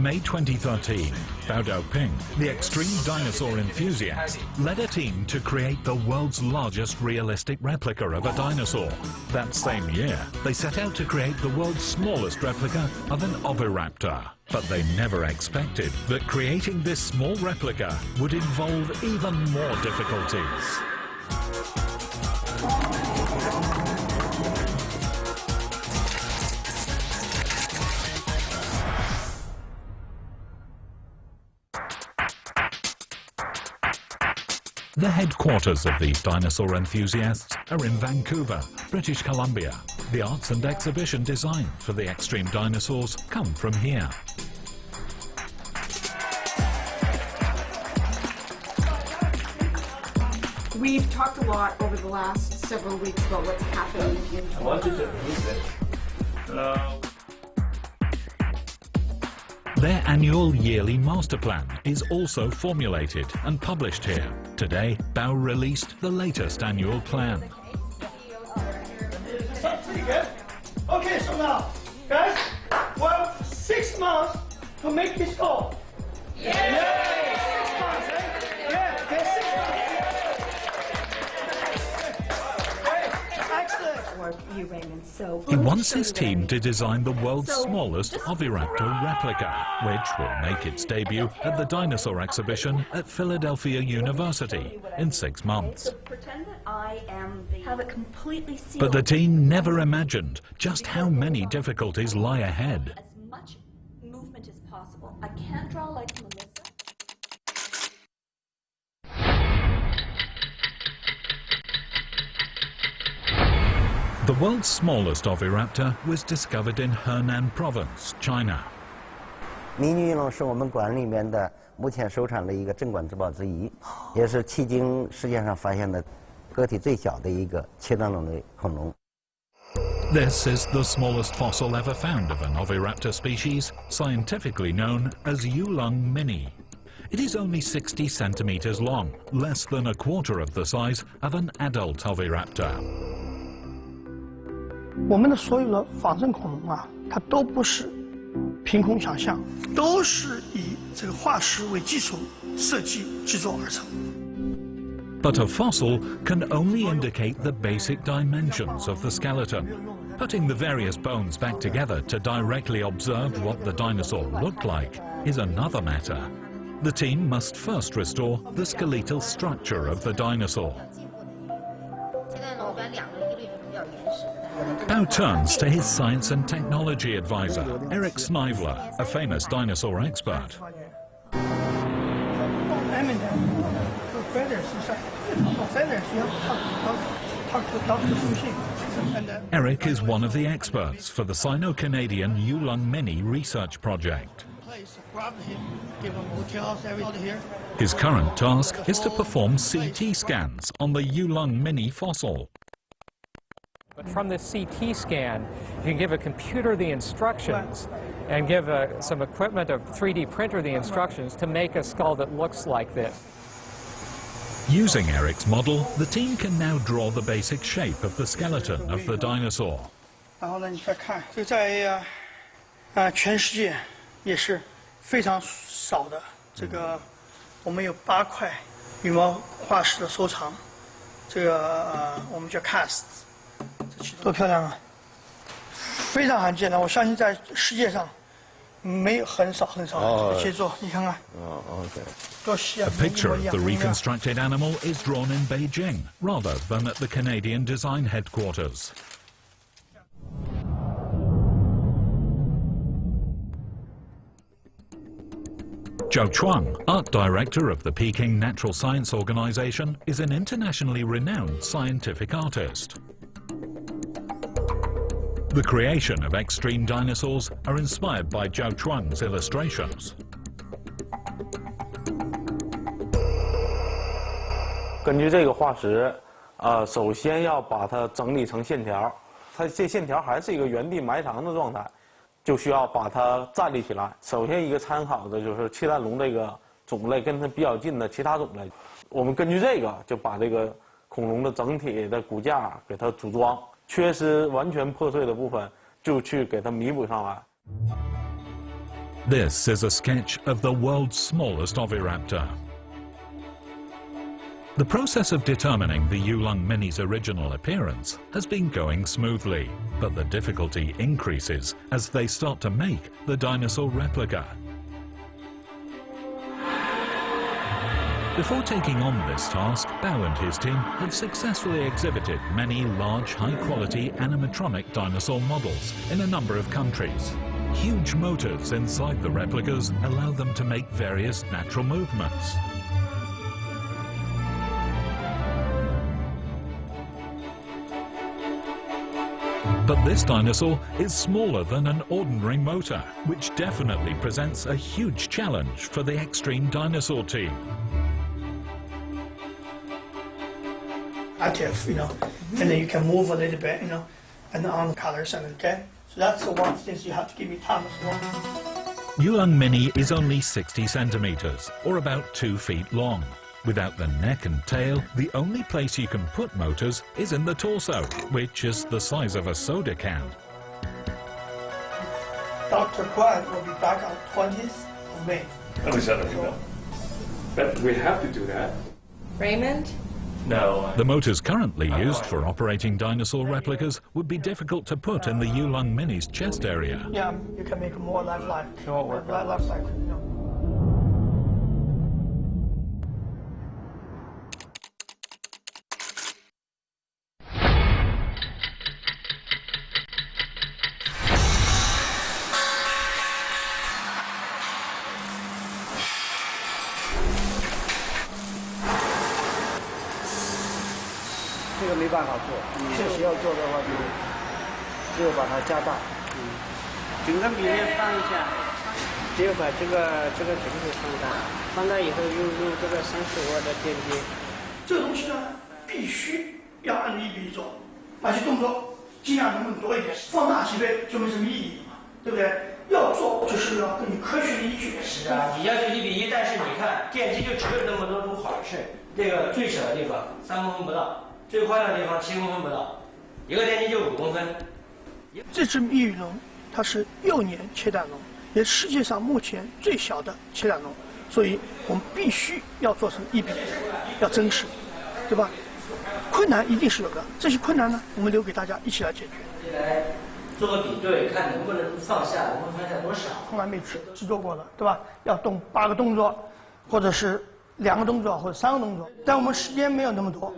May 2013, Bao Daoping, the extreme dinosaur enthusiast, led a team to create the world's largest realistic replica of a dinosaur. That same year, they set out to create the world's smallest replica of an oviraptor. But they never expected that creating this small replica would involve even more difficulties. The headquarters of these dinosaur enthusiasts are in Vancouver, British Columbia. The arts and exhibition designed for the extreme dinosaurs come from here. We've talked a lot over the last several weeks about what's happening in Toronto. Their annual yearly master plan is also formulated and published here. Today, Bao released the latest annual plan. Pretty good. Okay, so now, guys, we have 6 months to make this goal. Yay! 6 months, right? Yeah, okay, 6 months. Excellent. You, Raymond. So He wants his team to design the world's smallest oviraptor replica, which will make its debut at the dinosaur exhibition at Philadelphia University in 6 months. Pretend that I am have it completely sealed. But the team never imagined just how many difficulties lie ahead. As much movement as possible. I can't draw like Melissa. The world's smallest oviraptor was discovered in Henan Province, China. 迷你翼龙是我们馆里面的目前收藏的一个镇馆之宝之一，也是迄今世界上发现的个体最小的一个切断龙类恐龙。 This is the smallest fossil ever found of an oviraptor species, scientifically known as Yulong Mini. It is only 60 centimeters long, less than a quarter of the size of an adult oviraptor. 我们的所有的仿生恐龙啊，它都不是凭空想象，都是以这个化石为基础设计制作而成。 But a fossil can only indicate the basic dimensions of the skeleton. Putting the various bones back together to directly observe what the dinosaur looked like is another matter. The team must first restore the skeletal structure of the dinosaur. Bao turns to his science and technology advisor, Eric Snivler, a famous dinosaur expert. Eric is one of the experts for the Sino-Canadian Yulong Mini research project. His current task is to perform CT scans on the Yulong Mini fossil. But from this CT scan, you can give a computer the instructions and give some equipment, a 3D printer the instructions to make a skull that looks like this. Using Eric's model, the team can now draw the basic shape of the skeleton of the dinosaur. 然后呢，你再看，这在全世界也是非常少的。这个我们有8块羽毛化石的收藏，这个我们叫 cast。 多漂亮啊！非常罕见的，我相信在世界上没有很少的杰作。你看看。多细啊！ A picture of the reconstructed animal is drawn in Beijing, rather than at the Canadian design headquarters. Zhao Chuang, art director of the Peking Natural Science Organization, is an internationally renowned scientific artist. The creation of extreme dinosaurs are inspired by Zhao Chuang's illustrations. 根据这个化石，首先要把它整理成线条，它这线条还是一个原地埋藏的状态，就需要把它站立起来。首先一个参考的就是切断龙这个种类跟它比较近的其他种类，我们根据这个就把这个恐龙的整体的骨架给它组装。 缺失完全破碎的部分，就去给它弥补上来。This is a sketch of the world's smallest oviraptor. The process of determining the Yulong Mini's original appearance has been going smoothly, but the difficulty increases as they start to make the dinosaur replica. Before taking on this task, Bao and his team had successfully exhibited many large, high-quality animatronic dinosaur models in a number of countries. Huge motors inside the replicas allow them to make various natural movements. But this dinosaur is smaller than an ordinary motor, which definitely presents a huge challenge for the Extreme Dinosaur team. Active, and then you can move a little bit, and the arm colors, and okay. So that's the one thing you have to give me time as well. Yulong Mini is only 60 centimeters, or about 2 feet long. Without the neck and tail, the only place you can put motors is in the torso, which is the size of a soda can. Dr. Guan will be back on 20th of May. But we have to do that. Raymond? No. The motors currently used for operating dinosaur replicas would be difficult to put in the Yulong Mini's chest area. Yeah, you can make more lifelike. Lifelike.这个没办法做，确实要做的话，就只有把它加大，整个米面放一下，只有把这个整个放大，放大以后用这个30瓦的电机。这个东西呢，必须要按1比1做，而且动作尽量能不能多一点，放大几倍就没什么意义嘛，对不对？要做就是要根据科学的依据。是啊，你要求1比1，但是你看电机就只有那么多种缓式，这个最小的地方3公分不到。最宽的地方7公分不到，一个电机就5公分。这只密羽龙，它是幼年切蛋龙，也是世界上目前最小的切蛋龙，所以我们必须要做成1比1，要真实，对吧？困难一定是有的，这些困难呢，我们留给大家一起来解决。来做个比对，看能不能放下，能放下多少？从来没制作过的，对吧？要动8个动作，或者是2个动作，或者3个动作，但我们时间没有那么多。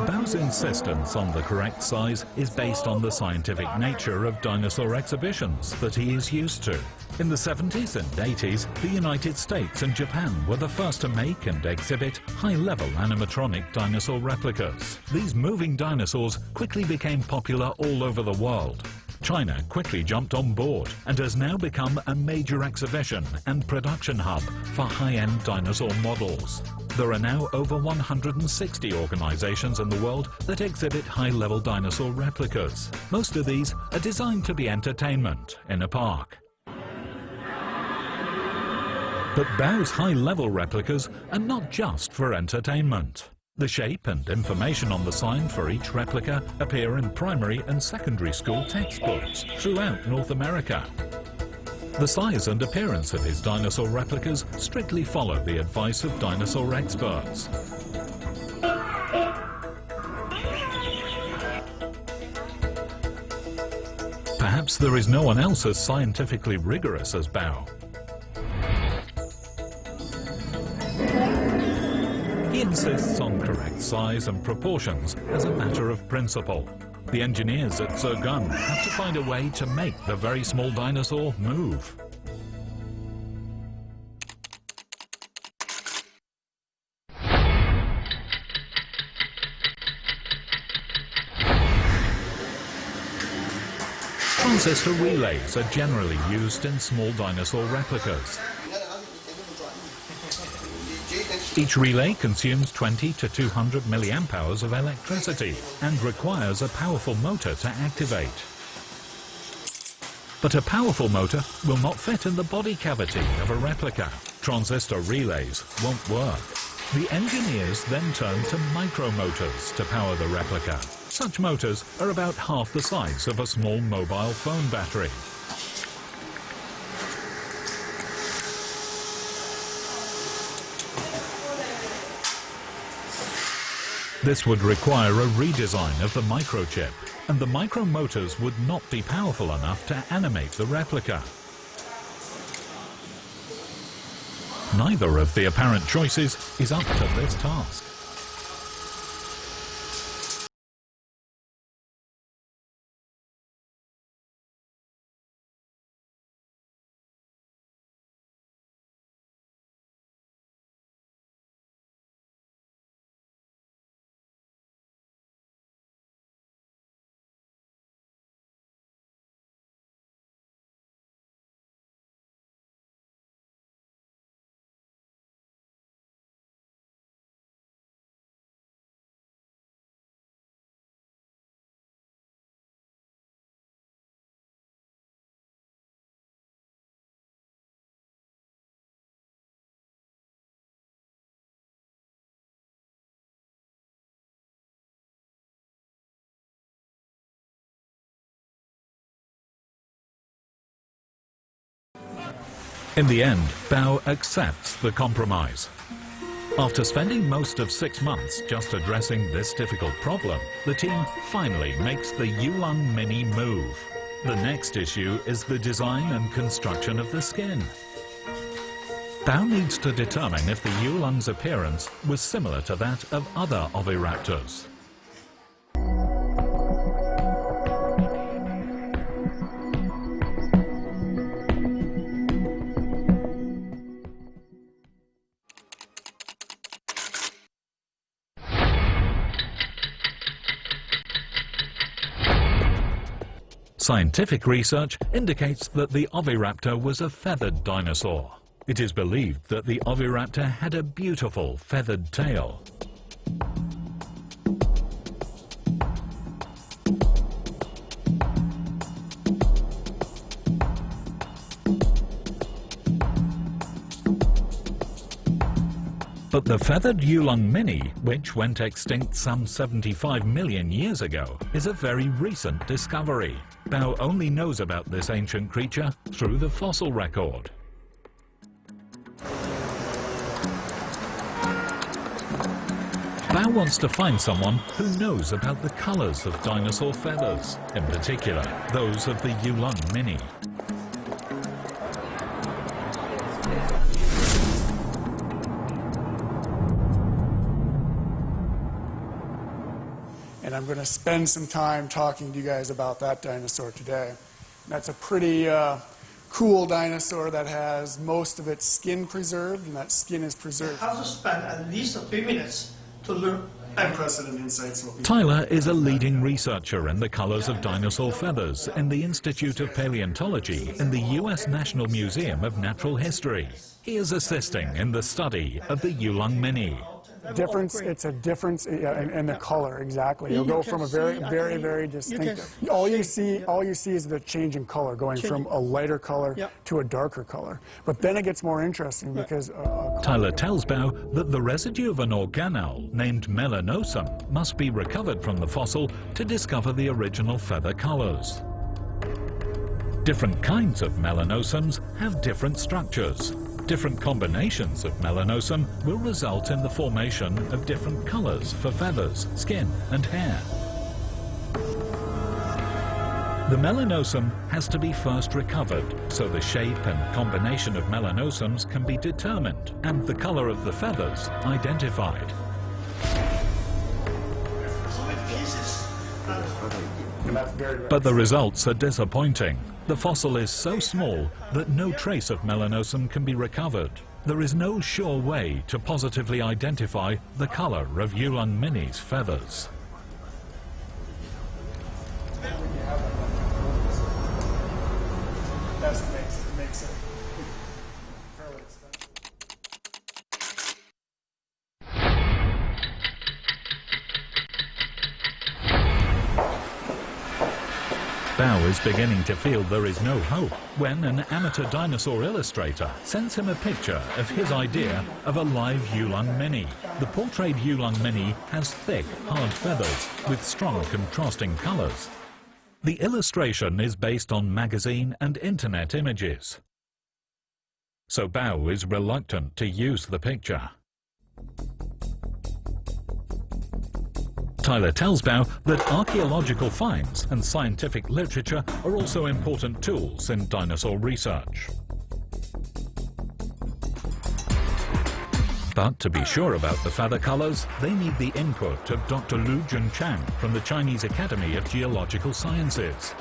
Bao's insistence on the correct size is based on the scientific nature of dinosaur exhibitions that he is used to. In the 70s and 80s, the United States and Japan were the first to make and exhibit high-level animatronic dinosaur replicas. These moving dinosaurs quickly became popular all over the world. China quickly jumped on board and has now become a major exhibition and production hub for high-end dinosaur models. There are now over 160 organizations in the world that exhibit high-level dinosaur replicas. Most of these are designed to be entertainment in a park. But Bao's high-level replicas are not just for entertainment. The shape and information on the sign for each replica appear in primary and secondary school textbooks throughout North America. The size and appearance of his dinosaur replicas strictly follow the advice of dinosaur experts. Perhaps there is no one else as scientifically rigorous as Bao. He insists on correct size and proportions as a matter of principle. The engineers at Zhegan have to find a way to make the very small dinosaur move. Transistor relays are generally used in small dinosaur replicas. Each relay consumes 20 to 200 milliamp hours of electricity and requires a powerful motor to activate. But a powerful motor will not fit in the body cavity of a replica. Transistor relays won't work. The engineers then turned to micromotors to power the replica. Such motors are about half the size of a small mobile phone battery. This would require a redesign of the microchip, and the micromotors would not be powerful enough to animate the replica. Neither of the apparent choices is up to this task. In the end, Bao accepts the compromise. After spending most of 6 months just addressing this difficult problem, the team finally makes the Yulong Mini move. The next issue is the design and construction of the skin. Bao needs to determine if the Yulong's appearance was similar to that of other oviraptors. Scientific research indicates that the oviraptor was a feathered dinosaur. It is believed that the oviraptor had a beautiful feathered tail. But the feathered Yulong Mini, which went extinct some 75 million years ago, is a very recent discovery. Bao only knows about this ancient creature through the fossil record. Bao wants to find someone who knows about the colors of dinosaur feathers, in particular those of the Yulong Mini. And I'm going to spend some time talking to you guys about that dinosaur today. That's a pretty cool dinosaur that has most of its skin preserved, and that skin is preserved. I have to spend at least 3 minutes to learn unprecedented insights. Tyler is a leading researcher in the colors of dinosaur feathers in the Institute of Paleontology in the U.S. National Museum of Natural History. He is assisting in the study of the Yulong Mini. It's a difference in the color, exactly. You'll go from a very distinctive. All you see is the change in color, going from a lighter color to a darker color. But then it gets more interesting because Tyler tells Bao that the residue of an organelle named melanosum must be recovered from the fossil to discover the original feather colors. Different kinds of melanosums have different structures. Different combinations of melanosum will result in the formation of different colors for feathers, skin, and hair. The melanosum has to be first recovered so the shape and combination of melanosums can be determined and the color of the feathers identified. But the results are disappointing. The fossil is so small that no trace of melanosum can be recovered. There is no sure way to positively identify the color of Yulong Mini's feathers. That's what makes it fairly expensive. Bao is beginning to feel there is no hope when an amateur dinosaur illustrator sends him a picture of his idea of a live Yulong Mini. The portrayed Yulong Mini has thick, hard feathers with strong contrasting colors. The illustration is based on magazine and internet images. So Bao is reluctant to use the picture. Tyler tells Bao that archaeological finds and scientific literature are also important tools in dinosaur research. But to be sure about the feather colors, they need the input of Dr. Lu Junchang from the Chinese Academy of Geological Sciences.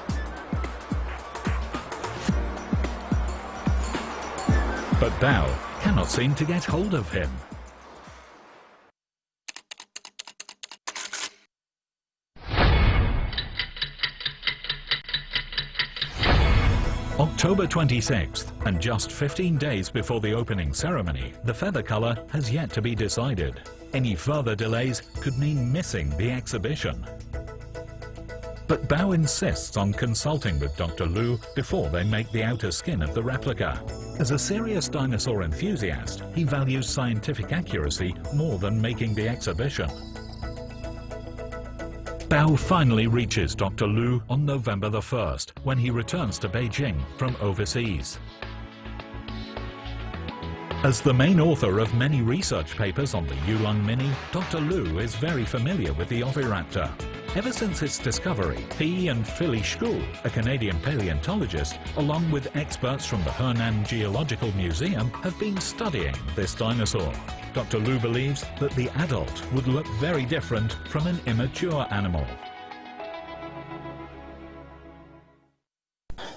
But Bao cannot seem to get hold of him. October 26th, and just 15 days before the opening ceremony, the feather color has yet to be decided. Any further delays could mean missing the exhibition. But Bao insists on consulting with Dr. Lu before they make the outer skin of the replica. As a serious dinosaur enthusiast, he values scientific accuracy more than making the exhibition. Bao finally reaches Dr. Lu on November the 1st, when he returns to Beijing from overseas. As the main author of many research papers on the Yulong Mini, Dr. Lu is very familiar with the oviraptor. Ever since its discovery, he and Philly Schul, a Canadian paleontologist, along with experts from the Henan Geological Museum, have been studying this dinosaur. Dr. Lu believes that the adult would look very different from an immature animal.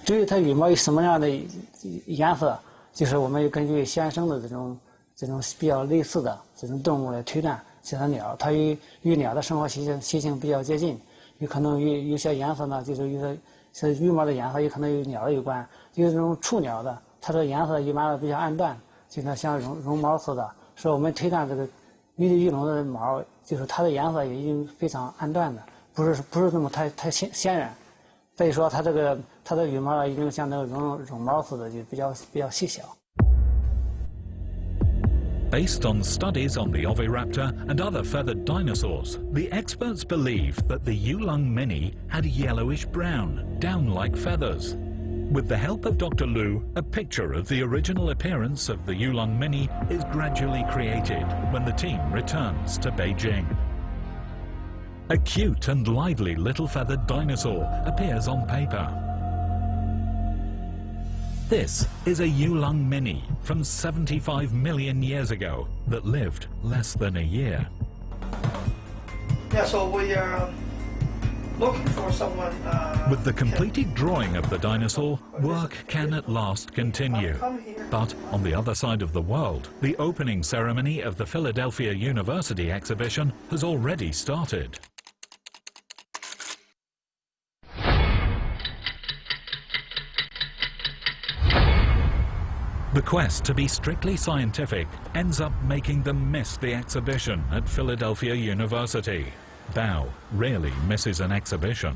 至于它羽毛有什么样的颜色，就是我们根据先生的这种比较类似的这种动物来推断。其他鸟，它与鸟的生活习性比较接近，有可能有些颜色呢，就是有些羽毛的颜色，有可能与鸟有关。有这种雏鸟的，它的颜色一般比较暗淡，就像绒毛似的。 所以我们推断这个玉龙的毛，就是它的颜色也已经非常暗淡的，不是那么太鲜艳。再一说，它的羽毛已经像那个绒毛似的，就比较细小。 Based on studies on the oviraptor and other feathered dinosaurs, the experts believe that the Yulong Mini had yellowish-brown, down-like feathers. With the help of Dr. Lu, a picture of the original appearance of the Yulong Mini is gradually created when the team returns to Beijing. A cute and lively little feathered dinosaur appears on paper. This is a Yulong Mini from 75 million years ago that lived less than a year. Yeah, so we are looking for someone. With the completed drawing of the dinosaur, work can at last continue. But on the other side of the world, the opening ceremony of the Philadelphia University exhibition has already started. The quest to be strictly scientific ends up making them miss the exhibition at Philadelphia University. Bao rarely misses an exhibition.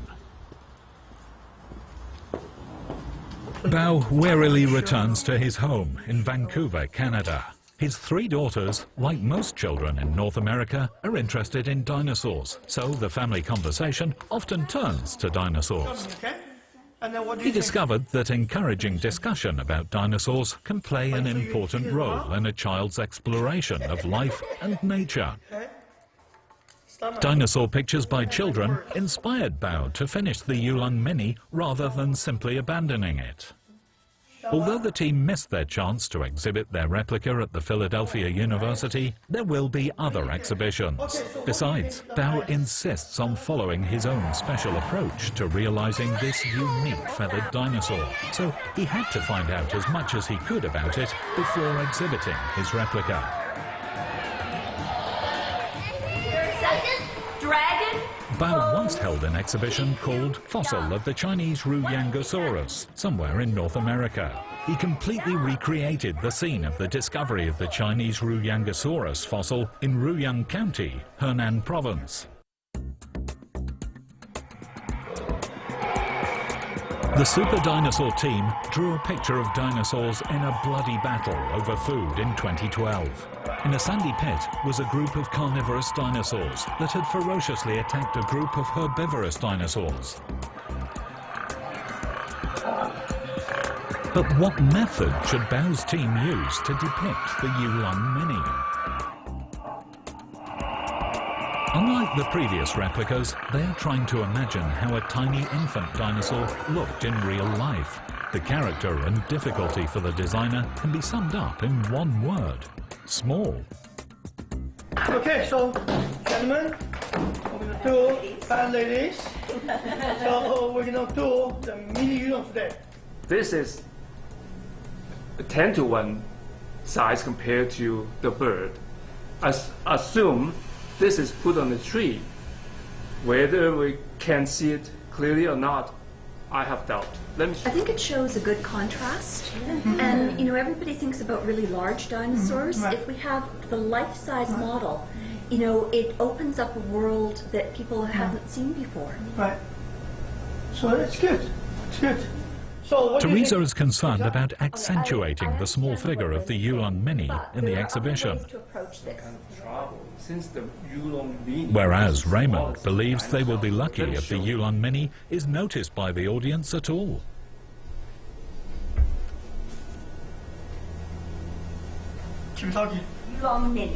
Bao wearily returns to his home in Vancouver, Canada. His three daughters, like most children in North America, are interested in dinosaurs, so the family conversation often turns to dinosaurs. He discovered that encouraging discussion about dinosaurs can play an important role in a child's exploration of life and nature. Dinosaur pictures by children inspired Bao to finish the Yulong Mini rather than simply abandoning it. Although the team missed their chance to exhibit their replica at the Philadelphia University, there will be other exhibitions. Besides, Bao insists on following his own special approach to realizing this unique feathered dinosaur, so he had to find out as much as he could about it before exhibiting his replica. Dragon? Bao once held an exhibition called Fossil of the Chinese Ruyangosaurus, somewhere in North America. He completely recreated the scene of the discovery of the Chinese Ruyangosaurus fossil in Ruyang County, Henan Province. The Super Dinosaur team drew a picture of dinosaurs in a bloody battle over food in 2012. In a sandy pit was a group of carnivorous dinosaurs that had ferociously attacked a group of herbivorous dinosaurs. But what method should Bao's team use to depict the Yulong Mini? Unlike the previous replicas, they are trying to imagine how a tiny infant dinosaur looked in real life. The character and difficulty for the designer can be summed up in one word: small. Okay, so gentlemen, we're gonna do, and ladies, so we're gonna do the mini Yulong today. This is a 10-to-1 size compared to the bird. Assume this is put on the tree. Whether we can see it clearly or not, I have doubt. I think it shows a good contrast. And you know, everybody thinks about really large dinosaurs. Right. If we have the life-size model, you know, it opens up a world that people haven't seen before. Right. So it's good. It's good. So Teresa is concerned about accentuating the small figure of the Yulong Mini in the exhibition, whereas Raymond believes they will be lucky if the Yulong Mini is noticed by the audience at all. Yulong Mini.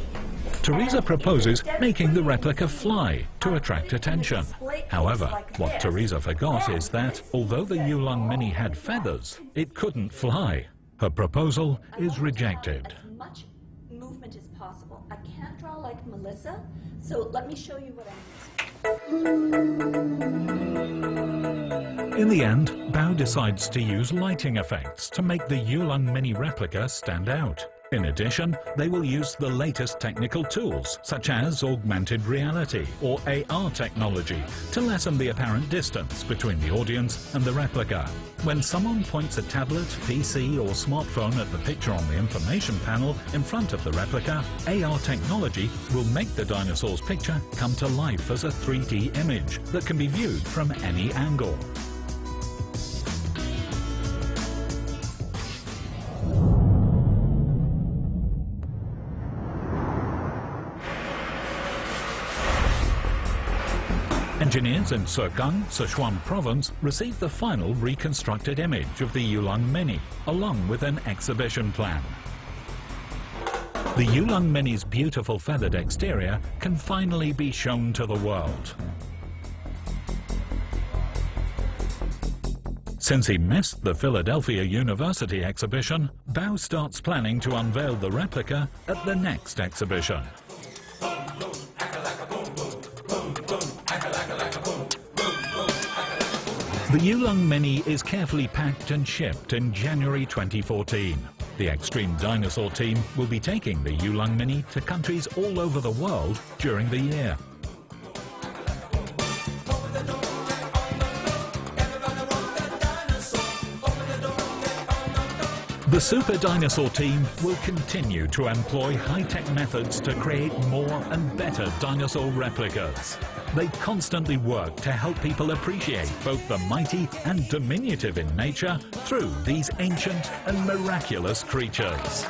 Teresa proposes making the replica fly to attract attention. However, what Teresa forgot is that, although the Yulong Mini had feathers, it couldn't fly. Her proposal is rejected. As much movement as possible. I can't draw like Melissa, so let me show you what I mean. In the end, Bao decides to use lighting effects to make the Yulong Mini replica stand out. In addition, they will use the latest technical tools, such as augmented reality or AR technology, to lessen the apparent distance between the audience and the replica. When someone points a tablet, PC or smartphone at the picture on the information panel in front of the replica, AR technology will make the dinosaur's picture come to life as a 3D image that can be viewed from any angle. Engineers in Segang, Sichuan province, received the final reconstructed image of the Yulong Mini, along with an exhibition plan. The Yulong Mini's beautiful feathered exterior can finally be shown to the world. Since he missed the Philadelphia University exhibition, Bao starts planning to unveil the replica at the next exhibition. The Yulong Mini is carefully packed and shipped in January 2014. The Extreme Dinosaur team will be taking the Yulong Mini to countries all over the world during the year. The Super Dinosaur team will continue to employ high-tech methods to create more and better dinosaur replicas. They constantly work to help people appreciate both the mighty and diminutive in nature through these ancient and miraculous creatures.